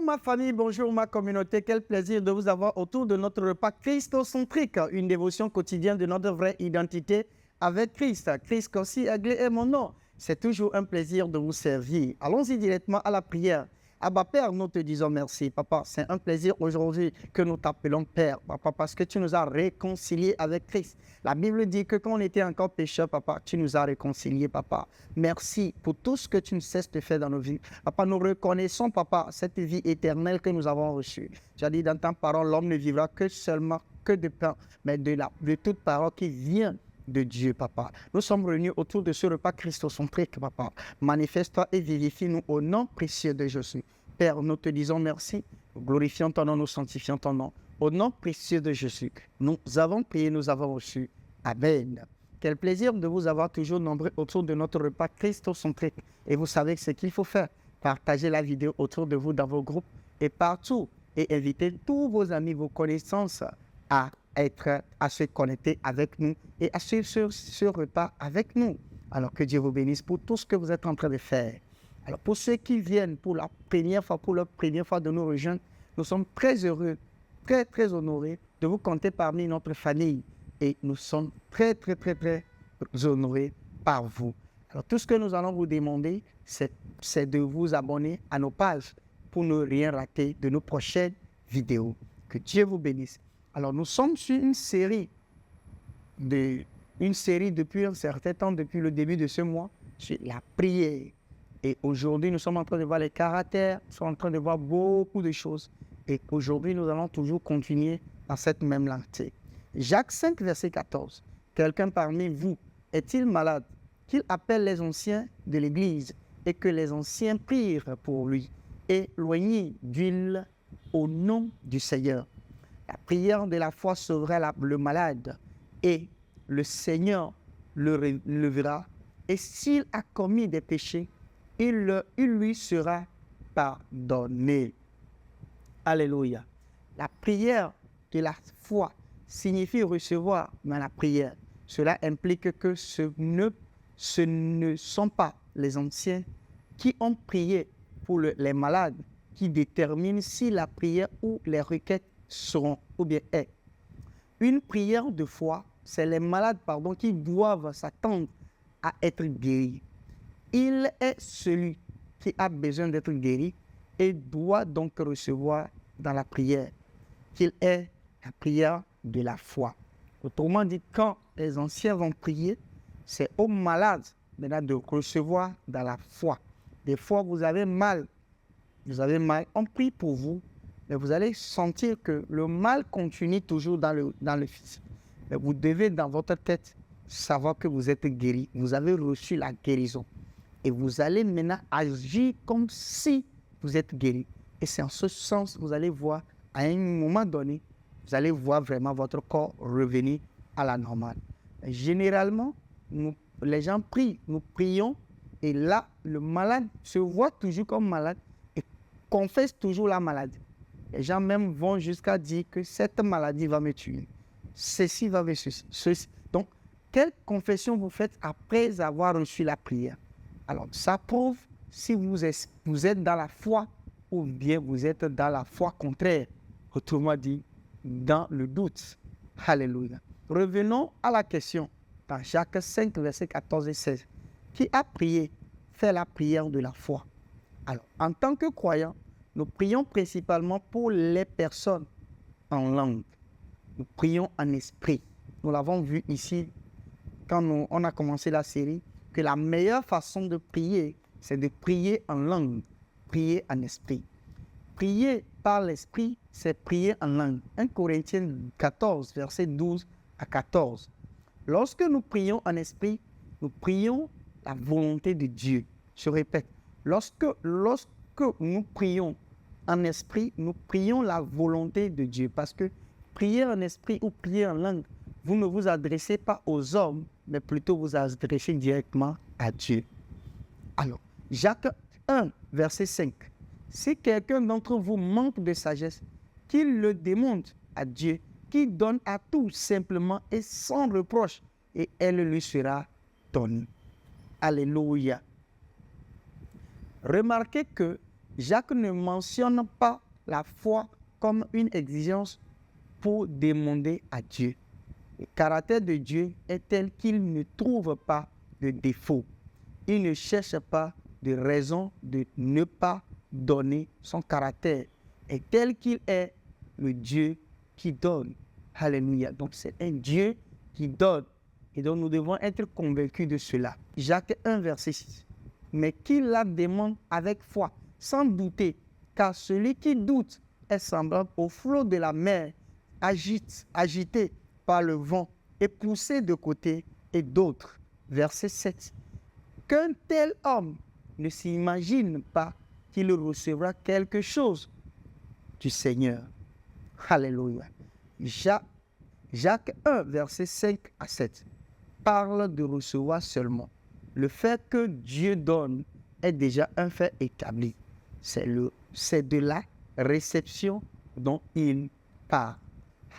Bonjour ma famille, bonjour ma communauté, quel plaisir de vous avoir autour de notre repas christocentrique, une dévotion quotidienne de notre vraie identité avec Christ. Christ Kossi Aglé est mon nom. C'est toujours un plaisir de vous servir. Allons-y directement à la prière. Abba Père, nous te disons merci, Papa. C'est un plaisir aujourd'hui que nous t'appelons Père, Papa, parce que tu nous as réconciliés avec Christ. La Bible dit que quand on était encore pécheurs, Papa, tu nous as réconciliés, Papa. Merci pour tout ce que tu ne cesses de faire dans nos vies. Papa, nous reconnaissons, Papa, cette vie éternelle que nous avons reçue. Tu as dit dans ta parole, l'homme ne vivra que seulement que de pain, mais de toute parole qui vient de Dieu, Papa. Nous sommes réunis autour de ce repas christocentrique, Papa. Manifeste-toi et vivifie-nous au nom précieux de Jésus. Père, nous te disons merci, nous glorifions ton nom, nous sanctifions ton nom. Au nom précieux de Jésus, nous avons prié, nous avons reçu. Amen. Quel plaisir de vous avoir toujours nombreux autour de notre repas christocentrique. Et vous savez ce qu'il faut faire. Partagez la vidéo autour de vous dans vos groupes et partout. Et invitez tous vos amis, vos connaissances à se connecter avec nous et à suivre ce repas avec nous. Alors que Dieu vous bénisse pour tout ce que vous êtes en train de faire. Alors pour ceux qui viennent pour la première fois de nous rejoindre, nous sommes très heureux, très honorés de vous compter parmi notre famille. Et nous sommes très honorés par vous. Alors tout ce que nous allons vous demander, c'est de vous abonner à nos pages pour ne rien rater de nos prochaines vidéos. Que Dieu vous bénisse. Alors nous sommes sur une série depuis un certain temps, depuis le début de ce mois, sur la prière. Et aujourd'hui, nous sommes en train de voir les caractères, nous sommes en train de voir beaucoup de choses. Et aujourd'hui, nous allons toujours continuer dans cette même lancée. Jacques 5, verset 14. Quelqu'un parmi vous est-il malade, qu'il appelle les anciens de l'Église et que les anciens prient pour lui, éloignés d'huile au nom du Seigneur. La prière de la foi sauvera le malade et le Seigneur le relèvera. Et s'il a commis des péchés, il lui sera pardonné. Alléluia. La prière de la foi signifie recevoir dans la prière. Cela implique que ce ne sont pas les anciens qui ont prié pour les malades qui déterminent si la prière ou les requêtes seront ou bien est. Une prière de foi, c'est les malades qui doivent s'attendre à être guéris. Il est celui qui a besoin d'être guéri et doit donc recevoir dans la prière, qu'il est la prière de la foi. Autrement dit, quand les anciens vont prier, c'est aux malades maintenant de recevoir dans la foi. Des fois, vous avez mal, on prie pour vous, mais vous allez sentir que le mal continue toujours dans le physique. Mais vous devez dans votre tête savoir que vous êtes guéri, vous avez reçu la guérison. Et vous allez maintenant agir comme si vous êtes guéri. Et c'est en ce sens que vous allez voir, à un moment donné, vous allez voir vraiment votre corps revenir à la normale. Et généralement, les gens prient, nous prions, et là, le malade se voit toujours comme malade et confesse toujours la maladie. Les gens même vont jusqu'à dire que cette maladie va me tuer. Ceci va me ceci. Donc, quelle confession vous faites après avoir reçu la prière? Alors, ça prouve si vous êtes dans la foi ou bien vous êtes dans la foi contraire. Autrement dit, dans le doute. Alléluia. Revenons à la question dans Jacques 5, versets 14 et 16. Qui a prié, fait la prière de la foi. Alors, en tant que croyants, nous prions principalement pour les personnes en langue. Nous prions en esprit. Nous l'avons vu ici quand on a commencé la série, que la meilleure façon de prier, c'est de prier en langue, prier en esprit. Prier par l'esprit, c'est prier en langue. 1 Corinthiens 14, versets 12 à 14. Lorsque nous prions en esprit, nous prions la volonté de Dieu. Je répète, lorsque nous prions en esprit, nous prions la volonté de Dieu. Parce que prier en esprit ou prier en langue, vous ne vous adressez pas aux hommes, mais plutôt vous adressez directement à Dieu. Alors, Jacques 1, verset 5. Si quelqu'un d'entre vous manque de sagesse, qu'il le demande à Dieu, qui donne à tous simplement et sans reproche, et elle lui sera donnée. Alléluia. Remarquez que Jacques ne mentionne pas la foi comme une exigence pour demander à Dieu. Le caractère de Dieu est tel qu'il ne trouve pas de défaut. Il ne cherche pas de raison de ne pas donner. Son caractère est tel qu'il est le Dieu qui donne. Alléluia. Donc c'est un Dieu qui donne. Et donc nous devons être convaincus de cela. Jacques 1, verset 6. Mais qu'il la demande avec foi, sans douter, car celui qui doute est semblable au flot de la mer, agité par le vent et poussé de côté et d'autre. Verset 7. Qu'un tel homme ne s'imagine pas qu'il recevra quelque chose du Seigneur. Alléluia. Jacques 1, verset 5 à 7, parle de recevoir seulement. Le fait que Dieu donne est déjà un fait établi. C'est de la réception dont il parle.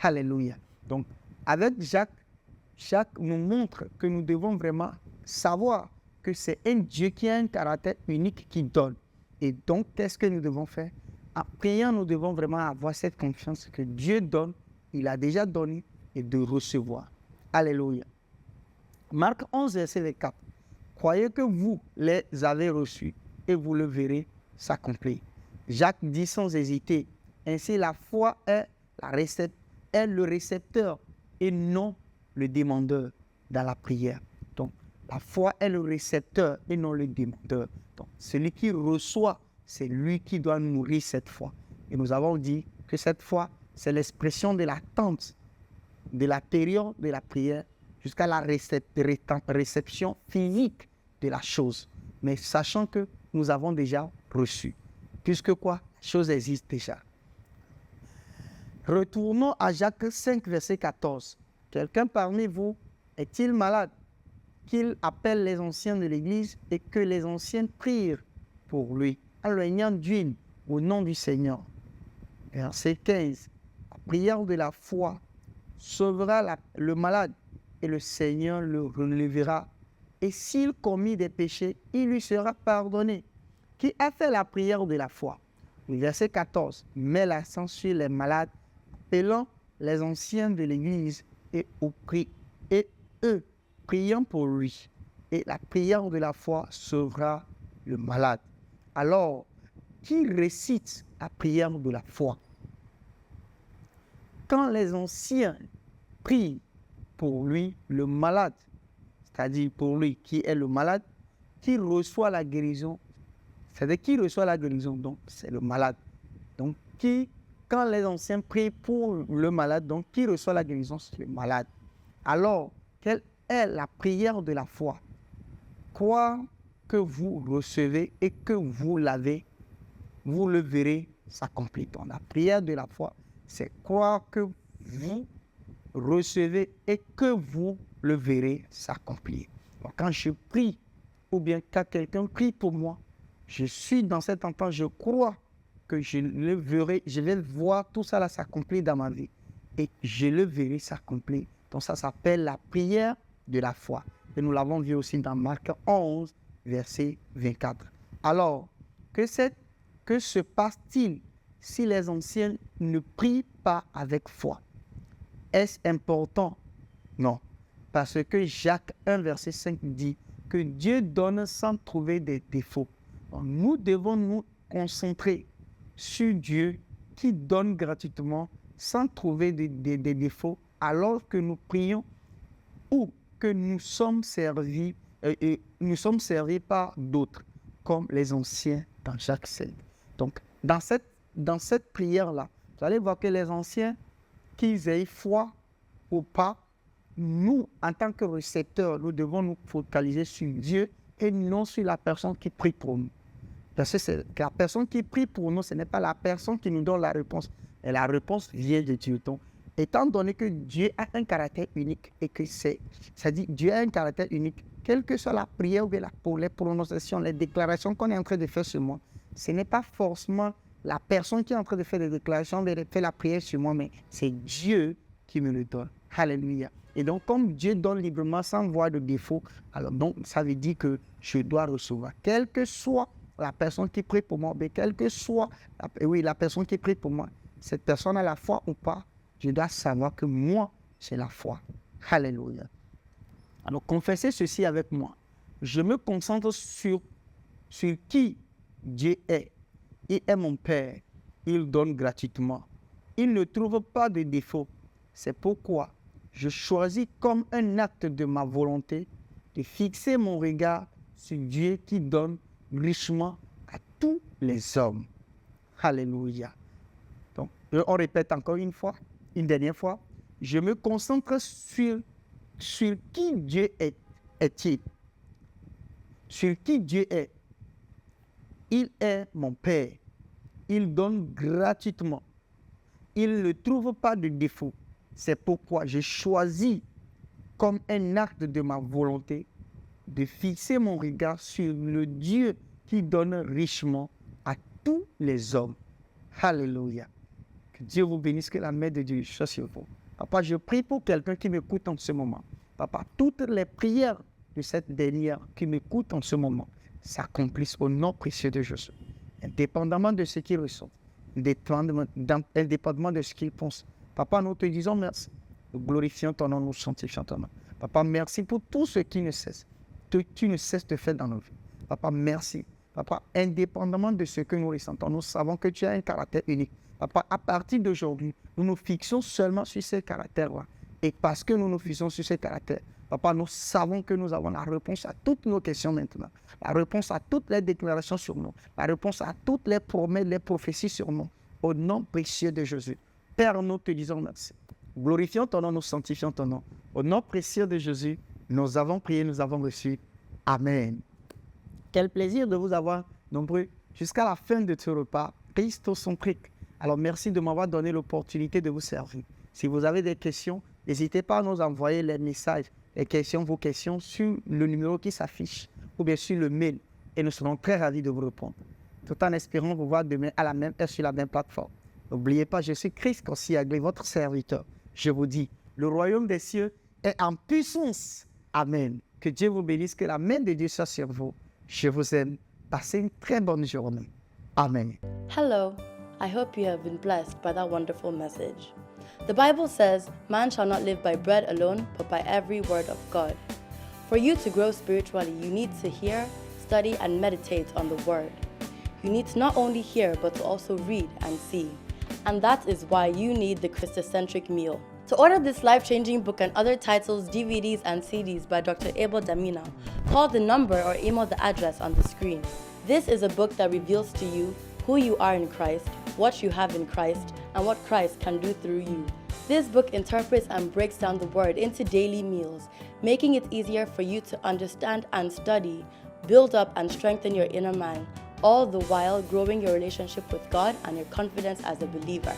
Alléluia. Donc, avec Jacques nous montre que nous devons vraiment savoir que c'est un Dieu qui a un caractère unique qui donne. Et donc, qu'est-ce que nous devons faire? En priant, nous devons vraiment avoir cette confiance que Dieu donne, il a déjà donné, et de recevoir. Alléluia. Marc 11, verset 24. Croyez que vous les avez reçus et vous le verrez s'accomplir. Jacques dit sans hésiter, ainsi la foi est le récepteur et non le demandeur dans la prière. Donc, la foi est le récepteur et non le demandeur. Donc, celui qui reçoit, c'est lui qui doit nourrir cette foi. Et nous avons dit que cette foi, c'est l'expression de l'attente de la période de la prière jusqu'à la réception physique de la chose. Mais sachant que nous avons déjà reçu. Puisque quoi? La chose existe déjà. Retournons à Jacques 5, verset 14. Quelqu'un parmi vous est-il malade? Qu'il appelle les anciens de l'Église et que les anciens prient pour lui, en l'ayant d'huile au nom du Seigneur. Verset 15. La prière de la foi sauvera le malade et le Seigneur le relèvera. Et s'il commet des péchés, il lui sera pardonné. Qui a fait la prière de la foi? Verset 14. Met l'accent sur les malades, appelant les anciens de l'Église et eux priant pour lui. Et la prière de la foi sauvera le malade. Alors, qui récite la prière de la foi? Quand les anciens prient pour lui, le malade, c'est-à-dire pour lui qui est le malade, qui reçoit la guérison, c'est-à-dire qui reçoit la guérison, donc c'est le malade. Donc, quand les anciens prient pour le malade, donc qui reçoit la guérison, c'est le malade. Alors, quelle est la prière de la foi? Quoi que vous recevez et que vous l'avez, vous le verrez s'accomplir. Donc, la prière de la foi, c'est quoi que vous recevez et que vous le verrez s'accomplir. Donc, quand je prie, ou bien quand quelqu'un prie pour moi, je suis dans cet entente, je crois que je vais voir tout ça s'accomplir dans ma vie. Et je le verrai s'accomplir. Donc ça s'appelle la prière de la foi. Et nous l'avons vu aussi dans Marc 11, verset 24. Alors, que se passe-t-il si les anciens ne prient pas avec foi? Est-ce important? Non. Parce que Jacques 1, verset 5 dit que Dieu donne sans trouver des défauts. Donc, nous devons nous concentrer sur Dieu qui donne gratuitement sans trouver des défauts alors que nous prions ou que nous sommes servis par d'autres comme les anciens dans Jacques 5. Donc, dans cette prière-là, vous allez voir que les anciens, qu'ils aient foi ou pas, nous, en tant que récepteurs, nous devons nous focaliser sur Dieu et non sur la personne qui prie pour nous. Parce que la personne qui prie pour nous, ce n'est pas la personne qui nous donne la réponse. Et la réponse vient de Dieu. Donc, étant donné que Dieu a un caractère unique et que c'est-à-dire Dieu a un caractère unique, quelle que soit la prière ou les prononciations, les déclarations qu'on est en train de faire sur moi, ce n'est pas forcément la personne qui est en train de faire des déclarations, de faire la prière sur moi, mais c'est Dieu qui me le donne. Alléluia. Et donc, comme Dieu donne librement sans voir de défaut, alors donc ça veut dire que je dois recevoir. Quelle que soit la personne qui prie pour moi, mais quelle que soit la personne qui prie pour moi, cette personne a la foi ou pas, je dois savoir que moi, c'est la foi. Alléluia. Alors, confessez ceci avec moi. Je me concentre sur qui Dieu est. Il est mon Père. Il donne gratuitement. Il ne trouve pas de défaut. C'est pourquoi je choisis comme un acte de ma volonté de fixer mon regard sur Dieu qui donne richement à tous les hommes. Alléluia. Donc, on répète encore une dernière fois. Je me concentre sur qui Dieu est-il. Sur qui Dieu est. Il est mon Père. Il donne gratuitement. Il ne trouve pas de défaut. C'est pourquoi j'ai choisi, comme un acte de ma volonté, de fixer mon regard sur le Dieu qui donne richement à tous les hommes. Alléluia. Que Dieu vous bénisse, que la main de Dieu soit sur vous. Papa, je prie pour quelqu'un qui m'écoute en ce moment. Papa, toutes les prières de cette dernière qui m'écoute en ce moment s'accomplissent au nom précieux de Jésus. Indépendamment de ce qu'il ressent, indépendamment de ce qu'il pense. Papa, nous te disons merci. Nous glorifions ton nom, nous sanctifions ton nom. Papa, merci pour tout ce qui ne cesse. Tu ne cesses de faire dans nos vies. Papa, merci. Papa, indépendamment de ce que nous ressentons, nous savons que tu as un caractère unique. Papa, à partir d'aujourd'hui, nous nous fixons seulement sur ce caractère-là. Et parce que nous nous fixons sur ce caractère, Papa, nous savons que nous avons la réponse à toutes nos questions maintenant. La réponse à toutes les déclarations sur nous. La réponse à toutes les promesses, les prophéties sur nous. Au nom précieux de Jésus. Père, nous te disons merci. Glorifions ton nom, nous sanctifions ton nom. Au nom précieux de Jésus, nous avons prié, nous avons reçu. Amen. Quel plaisir de vous avoir nombreux jusqu'à la fin de ce repas christocentrique. Alors, merci de m'avoir donné l'opportunité de vous servir. Si vous avez des questions, n'hésitez pas à nous envoyer les messages, vos questions sur le numéro qui s'affiche ou bien sur le mail et nous serons très ravis de vous répondre. Tout en espérant vous voir demain à la même heure sur la même plateforme. N'oubliez pas, je suis Christ Koscielny, votre serviteur. Je vous dis, le royaume des cieux est en puissance. Amen. Que Dieu vous bénisse, que la main de Dieu soit sur vous. Je vous aime. Passez une très bonne journée. Amen. Hello. I hope you have been blessed by that wonderful message. The Bible says, man shall not live by bread alone, but by every word of God. For you to grow spiritually, you need to hear, study, and meditate on the Word. You need to not only hear, but to also read and see. And that is why you need the Christocentric meal. To order this life-changing book and other titles, DVDs, and CDs by Dr. Abel Damina, call the number or email the address on the screen. This is a book that reveals to you who you are in Christ, what you have in Christ, and what Christ can do through you. This book interprets and breaks down the Word into daily meals, making it easier for you to understand and study, build up and strengthen your inner man, all the while growing your relationship with God and your confidence as a believer.